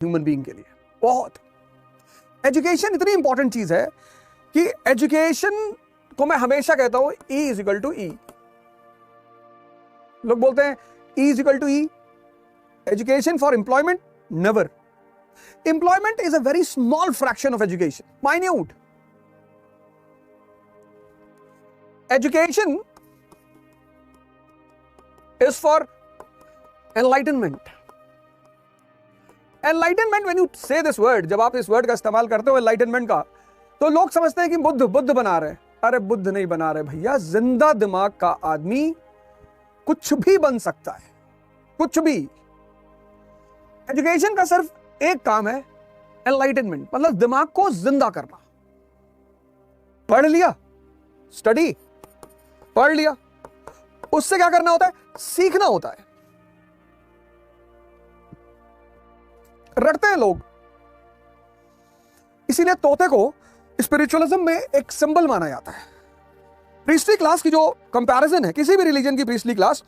Human being के लिए। बहुत एजुकेशन इतनी इंपॉर्टेंट चीज है कि एजुकेशन को मैं हमेशा कहता हूं E इज टू ई। लोग बोलते हैं E is to e, education for employment, never. Employment is a very small fraction of education, minute. Education is for enlightenment. Enlightenment, when you say this word, जब आप इस वर्ड का इस्तेमाल करते हो enlightenment का, तो लोग समझते हैं कि बुद्ध बना रहे हैं। अरे बुद्ध नहीं बना रहे भैया, जिंदा दिमाग का आदमी कुछ भी बन सकता है, कुछ भी। एजुकेशन का सिर्फ एक काम है, enlightenment, मतलब दिमाग को जिंदा करना। पढ़ लिया, स्टडी, पढ़ लिया, उससे क्या करना होता है? सीखना होता है। रटते हैं लोग, इसीलिए तोते को स्पिरिचुअलिज्म में एक सिंबल माना जाता है। प्रीस्टली क्लास की जो कंपैरिजन है, किसी भी रिलीजन की प्रीस्टली क्लास,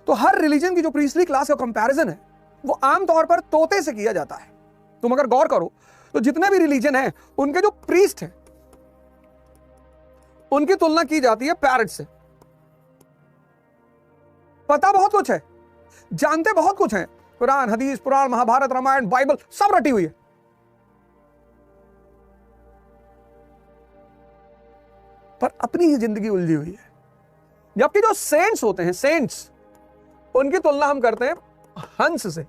तो हर रिलीजन की जो प्रीस्टली क्लास का कंपैरिजन है वो आमतौर पर तोते से किया जाता है। तुम अगर गौर करो तो जितने भी रिलीजन है उनके जो प्रीस्ट है उनकी तुलना की जाती है पैरट से। पता बहुत कुछ है, जानते बहुत कुछ है, कुरान, हदीस, पुराण, महाभारत, रामायण, बाइबल सब रटी हुई है, पर अपनी ही जिंदगी उलझी हुई है। जबकि जो सेंट्स होते हैं, सेंट्स, उनकी तुलना हम करते हैं हंस से,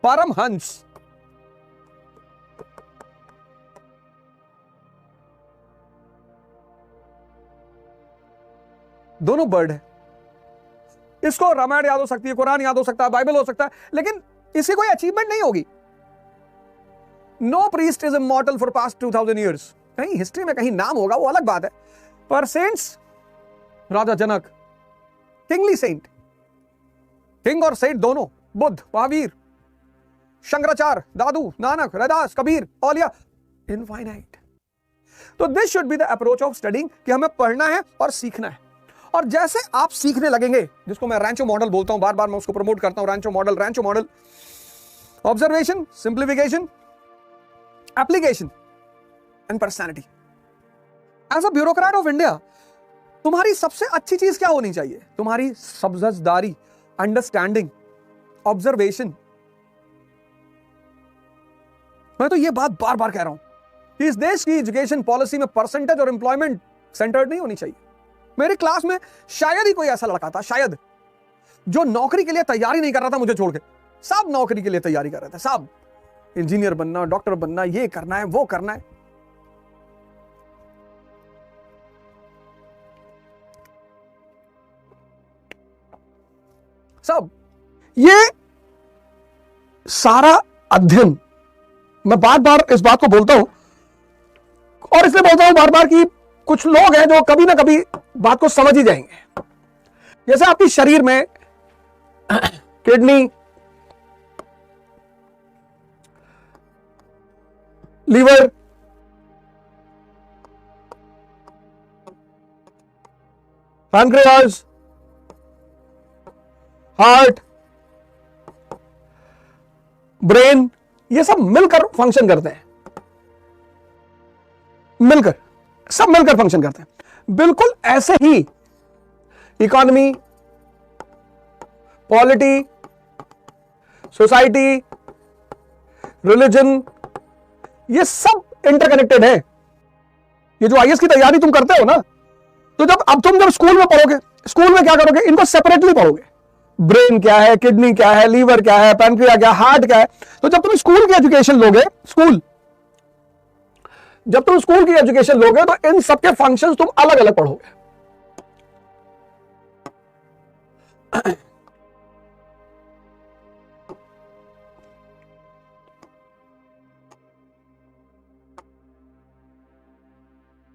परम हंस। दोनों बर्ड है। इसको रामायण याद हो सकती है, कुरान याद हो सकता है, बाइबल हो सकता है, लेकिन इसकी कोई अचीवमेंट नहीं होगी। No priest is immortal for past 2000 years. कहीं हिस्ट्री में कहीं नाम होगा, वो अलग बात है, पर saints, Raja Janak, kingly saint, king और सेंट दोनों, बुद्ध, महावीर, शंकराचार्य, दादू, नानक, रैदास, कबीर, औलिया, इनफाइनाइट। तो this should be the approach of studying कि हमें पढ़ना है और सीखना है। और जैसे आप सीखने लगेंगे, जिसको मैं रैंचो मॉडल बोलता हूं, बार बार मैं उसको प्रमोट करता हूं, Rancho model, observation, simplification, application and personality. As a bureaucrat of India, तुम्हारी सबसे अच्छी चीज क्या होनी चाहिए? तुम्हारी समझदारी, अंडरस्टैंडिंग, ऑब्जर्वेशन। मैं तो ये बात बार बार कह रहा हूं कि इस देश की एजुकेशन पॉलिसी में परसेंटेज और एम्प्लॉयमेंट सेंटर्ड नहीं होनी चाहिए। मेरी क्लास में शायद ही कोई ऐसा लड़का था, शायद, जो नौकरी के लिए तैयारी नहीं कर रहा था मुझे छोड़ के। सब नौकरी के लिए तैयारी कर रहे थे, सब इंजीनियर बनना, डॉक्टर बनना, ये करना है, वो करना है। सब ये सारा अध्ययन, मैं बार बार इस बात को बोलता हूं, और इसलिए बोलता हूं बार बार कि कुछ लोग हैं जो कभी ना कभी बात को समझ ही जाएंगे। जैसे आपकी शरीर में kidney, liver, pancreas, heart, brain, ये सब मिलकर फंक्शन करते हैं, सब मिलकर फंक्शन करते हैं। बिल्कुल ऐसे ही इकोनॉमी, पॉलिटी, सोसाइटी, रिलीजन, ये सब इंटरकनेक्टेड है। ये जो आईएएस की तैयारी तुम करते हो ना, तो तुम स्कूल में पढ़ोगे, स्कूल में क्या करोगे? इनको सेपरेटली पढ़ोगे। ब्रेन क्या है, किडनी क्या है, लीवर क्या है, पैनक्रिया क्या है, हार्ट क्या है। तो जब तुम स्कूल की एजुकेशन लोगे, जब तुम स्कूल की एजुकेशन लोगे तो इन सबके फंक्शंस तुम अलग अलग पढ़ोगे।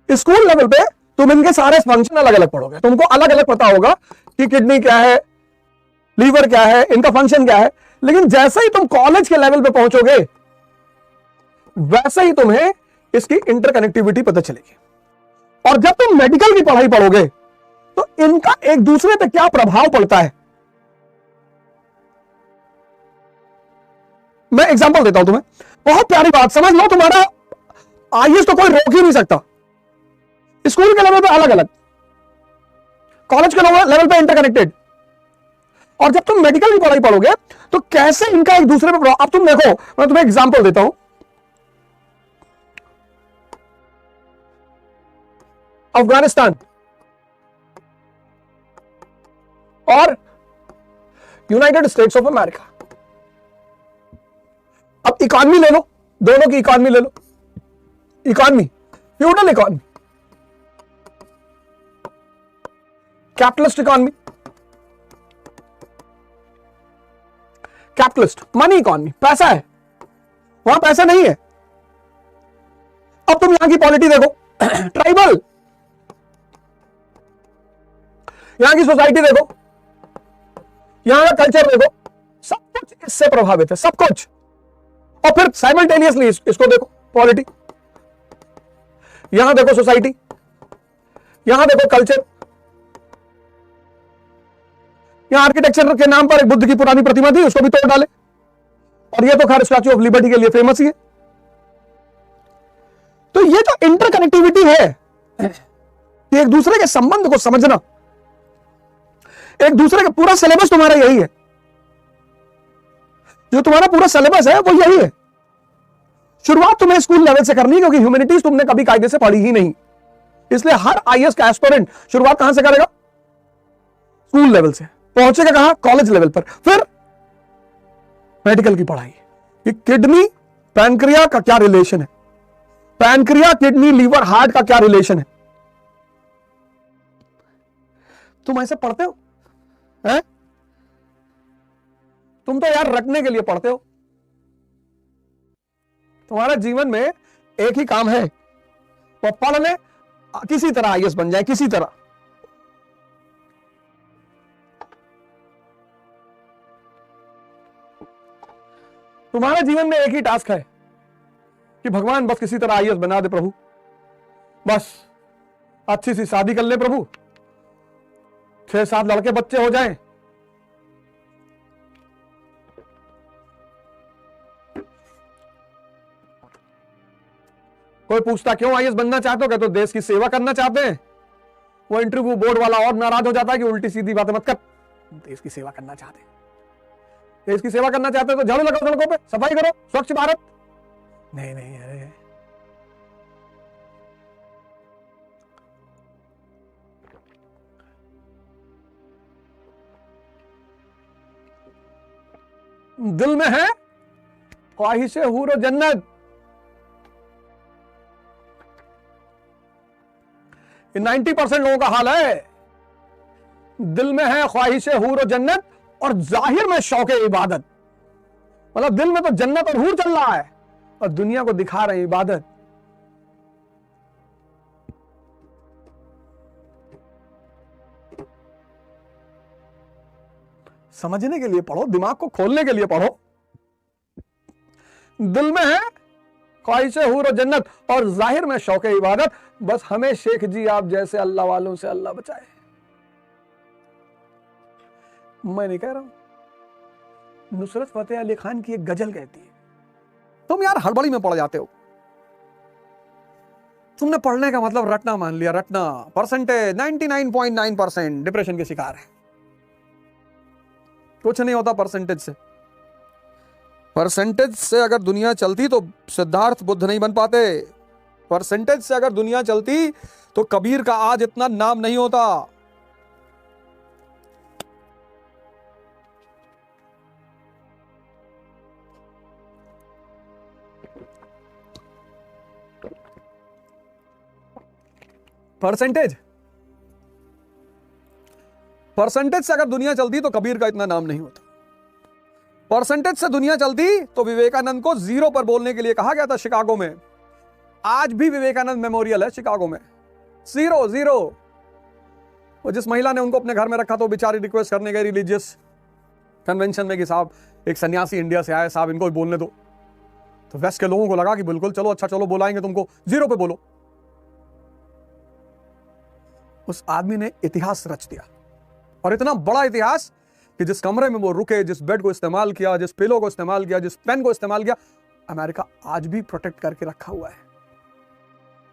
स्कूल लेवल पे तुम इनके सारे फंक्शन अलग अलग पढ़ोगे, तुमको अलग अलग पता होगा कि किडनी क्या है, लीवर क्या है, इनका फंक्शन क्या है। लेकिन जैसे ही तुम कॉलेज के लेवल पे पहुंचोगे, वैसे ही तुम्हें इसकी इंटरकनेक्टिविटी पता चलेगी। और जब तुम मेडिकल की पढ़ाई पढ़ोगे तो इनका एक दूसरे पे क्या प्रभाव पड़ता है, मैं एग्जांपल देता हूं तुम्हें, बहुत प्यारी बात, समझ लो तुम्हारा आईएएस तो कोई रोक ही नहीं सकता। स्कूल के लेवल पे अलग अलग, कॉलेज के लेवल पे इंटरकनेक्टेड, और जब तुम मेडिकल की पढ़ाई पढ़ोगे तो कैसे इनका एक दूसरे पे, अब तुम देखो, मैं तुम्हें एग्जांपल देता हूं। अफगानिस्तान और यूनाइटेड स्टेट्स ऑफ अमेरिका, अब इकॉनमी ले लो, दोनों की इकॉनमी ले लो, economy feudal economy, capitalist economy, capitalist money economy, पैसा है, वहां पैसा नहीं है। अब तुम यहां की पॉलिटी देखो, ट्राइबल, यहां की सोसाइटी देखो, यहां का कल्चर देखो, सब कुछ इससे प्रभावित है, सब कुछ। और फिर साइमल्टेनियसली इसको देखो, पॉलिटी, यहां देखो सोसाइटी, यहां देखो कल्चर, यहां आर्किटेक्चर के नाम पर एक बुद्ध की पुरानी प्रतिमा थी, उसको भी तोड़ डाले, और ये तो खैर स्टैच्यू ऑफ लिबर्टी के लिए फेमस ही है। तो ये जो इंटरकनेक्टिविटी है, एक दूसरे के संबंध को समझना, एक दूसरे का पूरा सिलेबस तुम्हारा यही है, जो तुम्हारा पूरा सिलेबस है वो यही है। शुरुआत तुम्हें स्कूल लेवल से करनी है, क्योंकि ह्यूमैनिटीज तुमने कभी कायदे से पढ़ी ही नहीं, इसलिए हर आईएएस का एस्पिरेंट शुरुआत कहां से करेगा? स्कूल लेवल से, पहुंचेगा कहां? कॉलेज लेवल पर, फिर मेडिकल की पढ़ाई। कि किडनी पैनक्रिया का क्या रिलेशन है, पैनक्रिया किडनी लीवर हार्ट का क्या रिलेशन है, तुम ऐसे पढ़ते हो हैं? तुम तो यार रटने के लिए पढ़ते हो। तुम्हारा जीवन में एक ही काम है, वो पढ़ ले, किसी तरह आईएएस बन जाए, किसी तरह। तुम्हारे जीवन में एक ही टास्क है कि भगवान बस किसी तरह आईएएस बना दे प्रभु, बस अच्छी सी शादी कर ले प्रभु, 6-7 लड़के बच्चे हो जाएं, कोई पूछता क्यों आईएएस बनना चाहते हो, कहते तो देश की सेवा करना चाहते हैं। वो इंटरव्यू बोर्ड वाला और नाराज हो जाता है कि उल्टी सीधी बातें मत कर, देश की सेवा करना चाहते हैं, देश की सेवा करना चाहते हो तो झाड़ू लगाओ सड़कों पे, सफाई करो, स्वच्छ भारत। नहीं नहीं, अरे दिल में है ख्वाहिशे हूर और जन्नत, ये 90% लोगों का हाल है। दिल में है ख्वाहिशे हूर और जन्नत, और जाहिर में शौक इबादत, मतलब दिल में तो जन्नत और हूर चल रहा है और दुनिया को दिखा रहे हैं इबादत। समझने के लिए पढ़ो, दिमाग को खोलने के लिए पढ़ो। दिल में है ख्वाहिशे हूर और जन्नत, और जाहिर में शौक इबादत, बस हमें शेख जी आप जैसे अल्लाह वालों से अल्लाह बचाए। मैं नहीं कह रहा हूं, नुसरत फतेह अली खान की एक गजल कहती है। तुम यार हड़बड़ी में पड़ जाते हो, तुमने पढ़ने का मतलब रटना मान लिया, रटना। परसेंटेज 99.9% डिप्रेशन के शिकार है। कुछ नहीं होता परसेंटेज से। परसेंटेज से अगर दुनिया चलती तो सिद्धार्थ बुद्ध नहीं बन पाते। परसेंटेज से अगर दुनिया चलती तो कबीर का आज इतना नाम नहीं होता। परसेंटेज से अगर दुनिया चलती तो कबीर का इतना नाम नहीं होता। परसेंटेज से दुनिया चलती तो विवेकानंद को 0 पर बोलने के लिए कहा गया था शिकागो में। आज भी विवेकानंद मेमोरियल है शिकागो में, 0। वो जिस महिला ने उनको अपने घर में रखा तो बेचारी रिक्वेस्ट करने गई रिलीजियस कन्वेंशन में कि साहब एक सन्यासी इंडिया से आए, साहब इनको बोलने दो। तो वेस्ट के लोगों को लगा कि बिल्कुल चलो, अच्छा चलो बुलाएंगे तुमको, 0 पे बोलो। उस आदमी ने इतिहास रच दिया, और इतना बड़ा इतिहास कि जिस कमरे में वो रुके, जिस बेड को इस्तेमाल किया, जिस पिलो को इस्तेमाल किया, जिस पेन को इस्तेमाल किया, अमेरिका आज भी प्रोटेक्ट करके रखा हुआ है।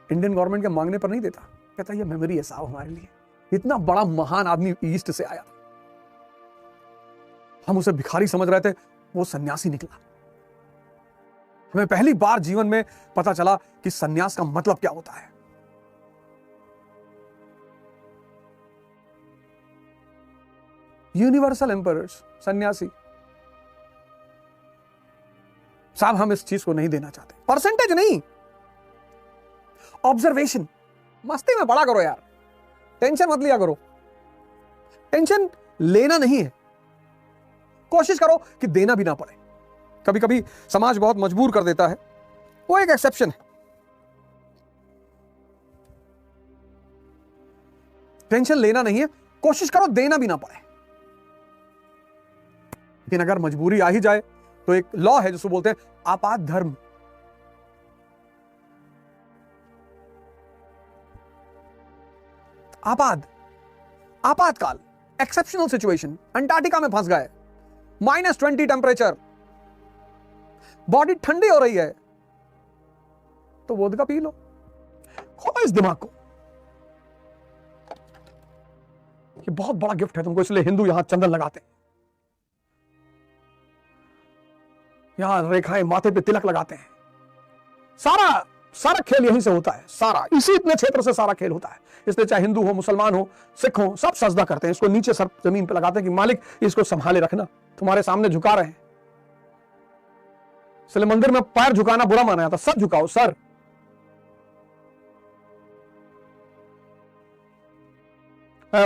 इंडियन गवर्नमेंट के मांगने पर नहीं देता, कहता ये मेमोरी है साहब हमारे लिए, इतना बड़ा महान आदमी ईस्ट से आया, हम उसे भिखारी समझ रहे थे, वो सन्यासी निकला। हमें पहली बार जीवन में पता चला कि सन्यास का मतलब क्या होता है। यूनिवर्सल एम्परर्स, सन्यासी साहब, हम इस चीज को नहीं देना चाहते। परसेंटेज नहीं, ऑब्जर्वेशन। मस्ती में पढ़ा करो यार, टेंशन मत लिया करो। टेंशन लेना नहीं है, कोशिश करो कि देना भी ना पड़े। कभी कभी समाज बहुत मजबूर कर देता है, वो एक एक्सेप्शन है। टेंशन लेना नहीं है, कोशिश करो देना भी ना पड़े। लेकिन अगर मजबूरी आ ही जाए तो एक लॉ है जिसको बोलते हैं आपात धर्म। आपातकाल, एक्सेप्शनल सिचुएशन। अंटार्कटिका में फंस गए, -20 टेम्परेचर, बॉडी ठंडी हो रही है, तो वोदका पी लो। खोलो इस दिमाग को, ये बहुत बड़ा गिफ्ट है तुमको, इसलिए हिंदू यहां चंदन लगाते हैं, यहां रेखाएं माथे पे तिलक लगाते हैं। सारा खेल यहीं से होता है, सारा इसी इतने क्षेत्र से सारा खेल होता है। इसलिए चाहे हिंदू हो, मुसलमान हो, सिख हो, सब सजदा करते हैं, इसको नीचे सर जमीन पे लगाते हैं कि मालिक इसको संभाले रखना, तुम्हारे सामने झुका रहे हैं। इसलिए मंदिर में पैर झुकाना बुरा माना जाता, सर झुकाओ, सर।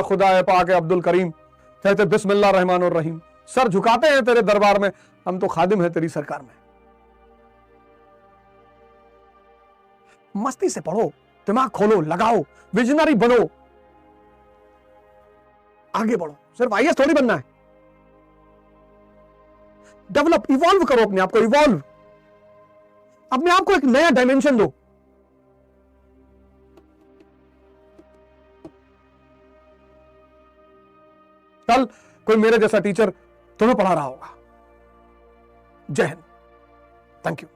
खुदा पाक अब्दुल करीम कहते बिस्मिल्लाह रहमान और रहीम, सर झुकाते हैं तेरे दरबार में, हम तो खादिम है तेरी सरकार में। मस्ती से पढ़ो, दिमाग खोलो, लगाओ, विजनरी बनो, आगे बढ़ो। सिर्फ आईएएस थोड़ी बनना है, डेवलप, इवॉल्व करो अपने आप को, इवॉल्व, अपने आप को एक नया डायमेंशन दो। कल कोई मेरे जैसा टीचर तुम्हें पढ़ा रहा होगा। जय हिंद, थैंक यू।